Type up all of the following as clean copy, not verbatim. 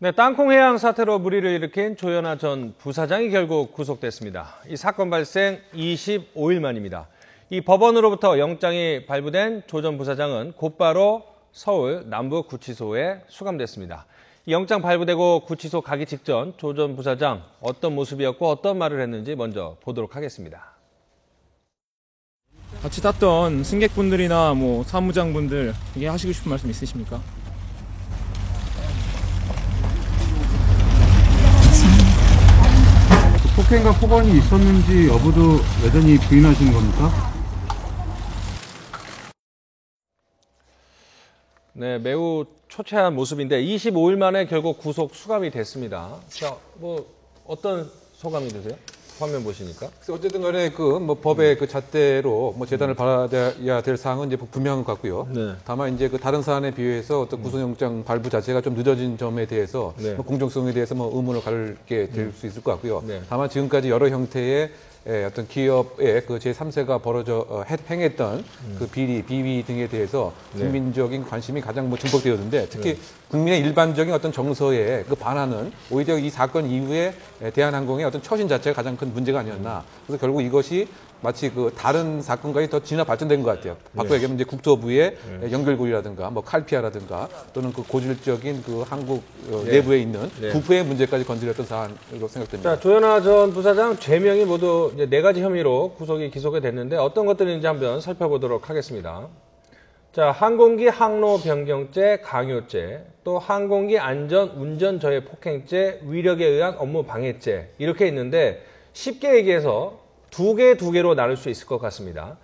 네, 땅콩 해양 사태로 물의를 일으킨 조현아 전 부사장이 결국 구속됐습니다. 이 사건 발생 25일 만입니다. 이 법원으로부터 영장이 발부된 조 전 부사장은 곧바로 서울 남부구치소에 수감됐습니다. 이 영장 발부되고 구치소 가기 직전 조 전 부사장 어떤 모습이었고 어떤 말을 했는지 먼저 보도록 하겠습니다. 같이 탔던 승객분들이나 사무장분들 이게 하시고 싶은 말씀 있으십니까? 폭행과 폭언이 있었는지 여부도 여전히 부인하시는 겁니까? 네, 매우 초췌한 모습인데 25일 만에 결국 구속 수감이 됐습니다. 자, 어떤 소감이 드세요? 화면 보시니까. 어쨌든 간에 법의 잣대로 재단을 받아야 될 사항은 이제 분명한 것 같고요. 네. 다만 이제 다른 사안에 비해서 어떤 구속영장 발부 자체가 좀 늦어진 점에 대해서 네. 공정성에 대해서 의문을 가르게 될 수 있을 것 같고요. 네. 다만 지금까지 여러 형태의 어떤 기업의 제3세가 행했던 비위 등에 대해서 국민적인 관심이 가장 증폭되었는데 특히 국민의 일반적인 어떤 정서에 반하는 오히려 이 사건 이후에 대한항공의 어떤 처신 자체가 가장 큰 문제가 아니었나. 그래서 결국 이것이 마치 다른 사건과의 더 진화 발전된 것 같아요. 바꿔 얘기하면 이제 국토부의 연결고리라든가 칼피아라든가 또는 고질적인 한국 내부에 있는 부패의 문제까지 건드렸던 사안으로 생각됩니다. 자, 조현아 전 부사장 죄명이 모두 이제 4가지 혐의로 기소가 됐는데 어떤 것들인지 한번 살펴보도록 하겠습니다. 자, 항공기 항로 변경죄, 강요죄, 또 항공기 안전 운전 저해 폭행죄, 위력에 의한 업무 방해죄 이렇게 있는데 쉽게 얘기해서 두 개로 나눌 수 있을 것 같습니다.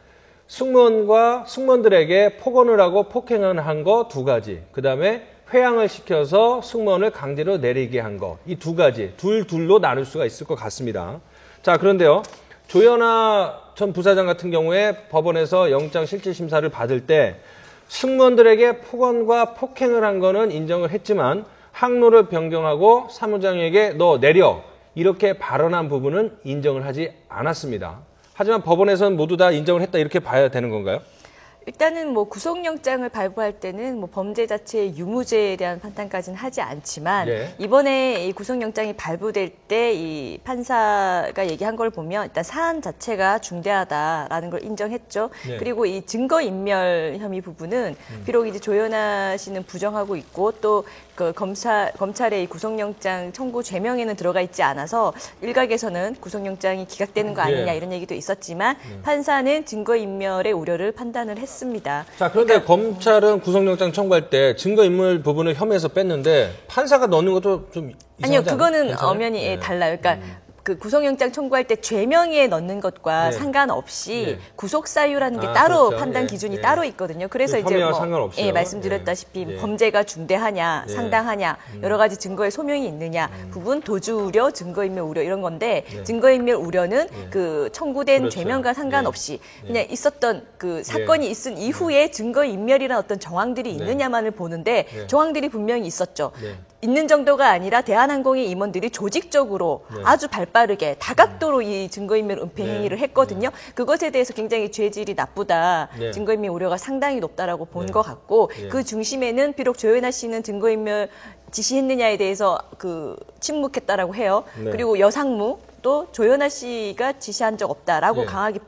승무원들에게 폭언을 하고 폭행을 한 거 2가지. 그 다음에 회항을 시켜서 승무원을 강제로 내리게 한 거. 이 2가지. 둘로 나눌 수가 있을 것 같습니다. 자, 그런데요. 조현아 전 부사장 같은 경우에 법원에서 영장 실질심사를 받을 때 승무원들에게 폭언과 폭행을 한 거는 인정을 했지만 항로를 변경하고 사무장에게 너 내려. 이렇게 발언한 부분은 인정을 하지 않았습니다. 하지만 법원에서는 모두 다 인정을 했다 이렇게 봐야 되는 건가요? 일단은 구속영장을 발부할 때는 범죄 자체의 유무죄에 대한 판단까지는 하지 않지만 이번에 이 구속영장이 발부될 때 이 판사가 얘기한 걸 보면 일단 사안 자체가 중대하다라는 걸 인정했죠. 그리고 이 증거인멸 혐의 부분은 비록 이제 조현아 씨는 부정하고 있고 또 검찰의 이 구속영장 청구 죄명에는 들어가 있지 않아서 일각에서는 구속영장이 기각되는 거 아니냐 이런 얘기도 있었지만 판사는 증거인멸의 우려를 판단을 했습니다. 자, 그런데 검찰은 구속영장 청구할 때 증거인멸 부분을 혐의에서 뺐는데 판사가 넣는 것도 좀 이상하지 아니요, 그거는 괜찮아요? 엄연히 달라요. 그러니까 구속영장 청구할 때 죄명에 넣는 것과 상관없이 구속사유라는 게 따로 그렇죠. 판단 기준이 따로 있거든요. 그래서 이제 말씀드렸다시피 범죄가 중대하냐, 상당하냐, 여러 가지 증거의 소명이 있느냐, 부분 도주 우려, 증거인멸 우려 이런 건데 증거인멸 우려는 청구된 죄명과 상관없이 그냥 있었던 사건이 있은 이후에 증거인멸이라는 어떤 정황들이 있느냐만을 보는데 정황들이 분명히 있었죠. 있는 정도가 아니라 대한항공의 임원들이 조직적으로 아주 발빠르게 다각도로 이 증거인멸 은폐 행위를 했거든요. 그것에 대해서 굉장히 죄질이 나쁘다. 증거인멸 우려가 상당히 높다라고 본 것 같고 그 중심에는 비록 조현아 씨는 증거인멸 지시했느냐에 대해서 침묵했다라고 해요. 그리고 여상무 또 조현아 씨가 지시한 적 없다라고 강하게